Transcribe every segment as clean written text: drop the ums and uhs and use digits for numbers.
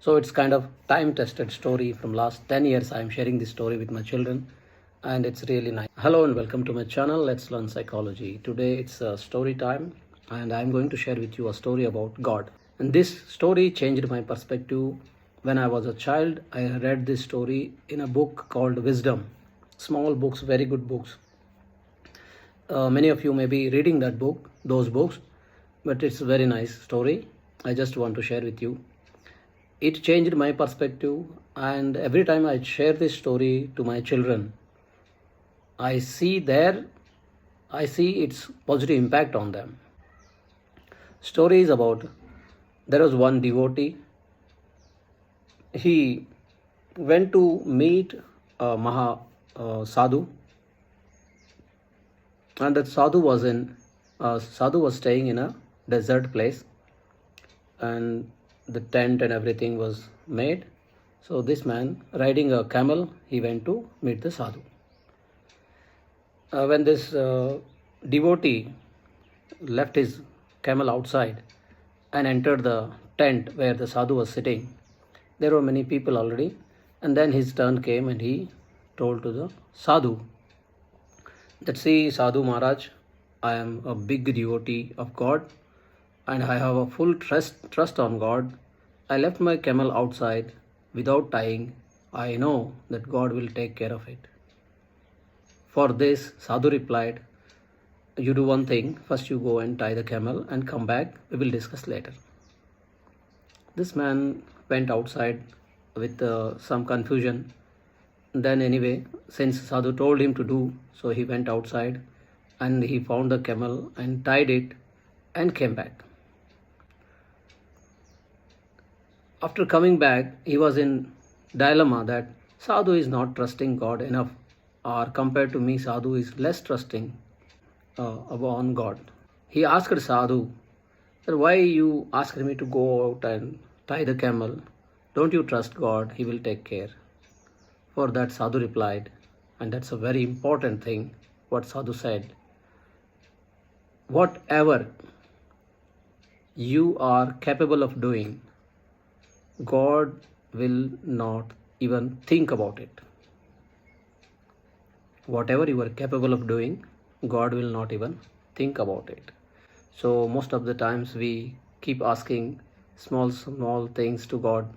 So it's kind of time-tested story from last 10 years. I'm sharing this story with my children and it's really nice. Hello and welcome to my channel, Let's Learn Psychology. Today it's a story time and I'm going to share with you a story about God. And this story changed my perspective. When I was a child, I read this story in a book called Wisdom. Small books, very good books. Many of you may be reading those books, but it's a very nice story. I just want to share with you. It changed my perspective, and every time I share this story to my children, I see its positive impact on them. Story is about, there was one devotee. He went to meet a sadhu, and that sadhu was staying in a desert place, and the tent and everything was made. So this man, riding a camel, he went to meet the sadhu. When this devotee left his camel outside and entered the tent where the sadhu was sitting, there were many people already, and then his turn came and he told to the sadhu that, see, Sadhu Maharaj, I am a big devotee of God and I have a full trust on God. I left my camel outside without tying. I know that God will take care of it. For this, Sadhu replied, you do one thing, first you go and tie the camel and come back, we will discuss later. This man went outside with some confusion. Then anyway, since Sadhu told him to do, so he went outside and he found the camel and tied it and came back. After coming back, he was in dilemma that Sadhu is not trusting God enough, or compared to me, Sadhu is less trusting on God. He asked Sadhu, why you asked me to go out and tie the camel? Don't you trust God? He will take care. For that, Sadhu replied, and that's a very important thing, what Sadhu said. Whatever you are capable of doing, God will not even think about it. Whatever you are capable of doing, God will not even think about it. So most of the times we keep asking small things to God.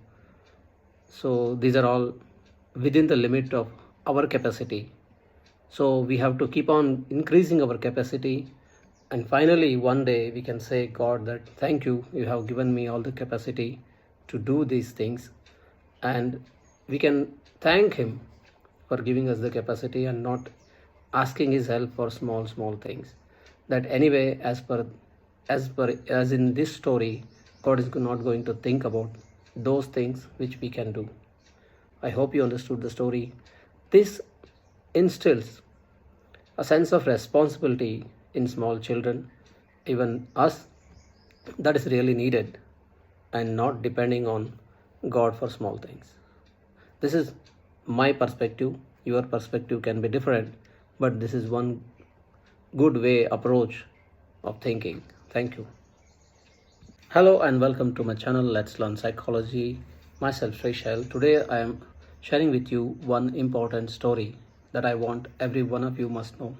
So these are all within the limit of our capacity. So we have to keep on increasing our capacity, and finally one day we can say, God, that thank you, you have given me all the capacity to do these things, and we can thank him for giving us the capacity and not asking his help for small things. That anyway, as in this story, God is not going to think about those things which we can do. I hope you understood the story. This instills a sense of responsibility in small children, even us, that is really needed, and not depending on God for small things. This is my perspective. Your perspective can be different, but this is one good approach of thinking. Thank you. Hello and welcome to my channel, Let's Learn Psychology. Myself, Srishal. Today I am sharing with you one important story that I want every one of you must know.